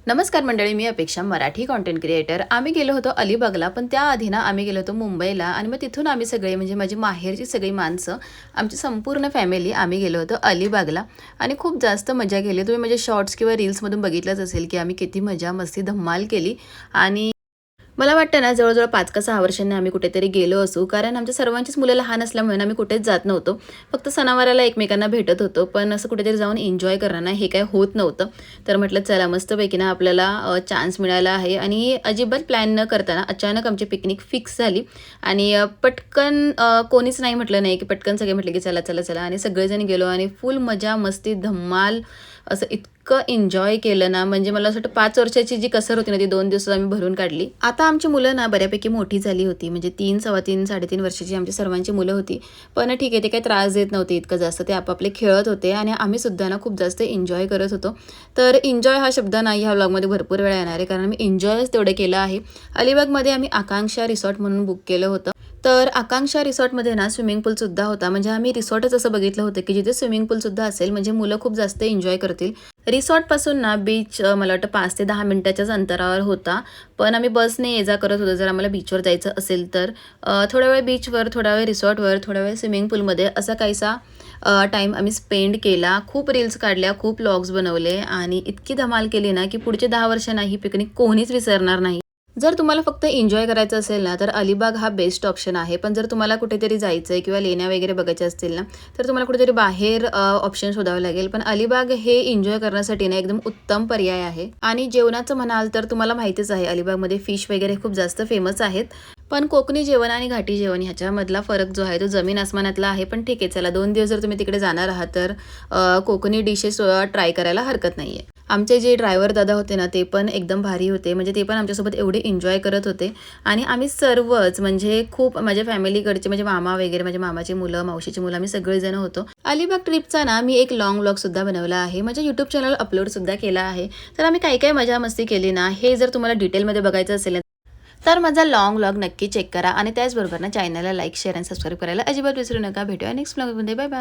नमस्कार मंडळी, मी अपेक्षा, मराठी कंटेंट क्रिएटर. आम्ही गेलो होतो अलिबागला, पण त्याआधी ना आम्ही गेलो होतो मुंबईला आणि मग तिथून आम्ही सगळे म्हणजे माझी माहेरची सगळी माणसं, आमची संपूर्ण फॅमिली आम्ही गेलो होतो अलिबागला आणि खूप जास्त मजा केली. तुम्ही माझे शॉर्ट्स किंवा रील्समधून बघितलंच असेल की आम्ही किती मजा मस्ती धम्माल केली. आणि मला वाटतं ना जवळ-जवळ 5 का 6 वर्षांनी आम्ही कुठेतरी गेलो असू. कारण आमच्या सर्वांचीच मुलं लहान असल्यामुळे ना आम्ही कुठेच जात नव्हतो. फक्त सणावाराला एकमेकांना भेटत होतो. पण असं कुठेतरी जाऊन एन्जॉय करणं ना हे काही होत नव्हतं. तर म्हटलं चला मस्तपैकी ना आपल्याला चान्स मिळाला आहे आणि अजिबात प्लॅन न करताना अचानक आमची पिकनिक फिक्स झाली. आणि पटकन कोणीच नाही म्हटलं नाही, की पटकन सगळे म्हटले, की चला, चला, चला आणि सगळेजण गेलो आणि फुल मजा, मस्ती, धम्माल असं इतकं एन्जॉय केलं ना, म्हणजे मला असं वाटतं 5 वर्षाची जी कसर होती ना, ती 2 दिवसात आम्ही भरून काढली. आता आमची मुलं ना बऱ्यापैकी मोठी झाली होती. म्हणजे 3, सव्वा 3, 3.5 वर्षाची आमची सर्वांची मुलं होती. पण ठीक आहे, ते काही त्रास देत नव्हते इतकं जास्त. ते आपापले खेळत होते आणि आम्ही सुद्धा ना खूप जास्त एन्जॉय करत होतो. तर एन्जॉय हा शब्द ना ह्या व्लॉगमध्ये भरपूर वेळा येणार आहे, कारण मी एन्जॉयच तेवढं केलं आहे. अलिबागमध्ये आम्ही आकांक्षा रिसॉर्ट म्हणून बुक केलं होतं. तर आकांक्षा रिसॉर्टमध्ये ना स्विमिंग पूलसुद्धा होता. म्हणजे आम्ही रिसॉर्टच असं बघितलं होतं, की जिथे स्विमिंग पूलसुद्धा असेल, म्हणजे मुलं खूप जास्त एन्जॉय करतील. रिसॉर्टपासून ना बीच मला वाटतं 5 ते 10 मिनिटाच्याच अंतरावर होता. पण आम्ही बसने ये-जा करत होतो जर आम्हाला बीचवर जायचं असेल तर. थोडा वेळ बीचवर, थोडा वेळ रिसॉर्टवर, थोडा वेळ स्विमिंग पूलमध्ये असा काहीसा टाईम आम्ही स्पेंड केला. खूप रील्स काढल्या, खूप व्लॉग्स बनवले आणि इतकी धमाल केली ना, की पुढचे 10 वर्षांना ही पिकनिक कोणीच विसरणार नाही. जर तुम्हाला फक्त एन्जॉय करायचं असेल ना, तर अलिबाग हा बेस्ट ऑप्शन आहे. पण जर तुम्हाला कुठेतरी जायचं आहे किंवा लेण्या वगैरे बघायच्या असतील ना, तर तुम्हाला कुठेतरी बाहेर ऑप्शन शोधावं लागेल. पण अलिबाग हे एन्जॉय करण्यासाठी ना एकदम उत्तम पर्याय आहे. आणि जेवणाचं म्हणाल तर तुम्हाला माहितीच आहे, अलिबागमध्ये फिश वगैरे खूप जास्त फेमस आहेत. पण कोकणी जेवण आणि घाटी जेवण ह्याच्यामधला फरक जो आहे तो जमीन आसमानातला आहे. पण ठीक आहे, चला 2 दिवस जर तुम्ही तिकडे जाणार आहात तर कोकणी डिशेस ट्राय करायला हरकत नाही आहे. आमचे जे ड्रायव्हर दादा होते ना, ते पण एकदम भारी होते. म्हणजे ते पण आमच्यासोबत एवढे एन्जॉय करत होते आणि आम्ही सर्वच म्हणजे खूप माझ्या फॅमिलीकडचे म्हणजे मामा वगैरे, माझ्या मामाची मुलं, मावशीची मुलं, आम्ही सगळेजण होतो. अलिबाग ट्रिपचा ना मी एक लाँग व्लॉगसुद्धा बनवला आहे. म्हणजे यूट्यूब चॅनल अपलोडसुद्धा केला आहे. तर आम्ही काय-काय मजा मस्ती केली ना, हे जर तुम्हाला डिटेलमध्ये बघायचं असेल ना, तर माझा लाँग व्लॉग नक्की चेक करा. आणि त्याचबरोबर ना चॅनलला लाईक, शेअर आणि सबस्क्राईब करायला अजिबात विसरू नका. भेटूया नेक्स्ट व्लॉगमध्ये. Bye bye.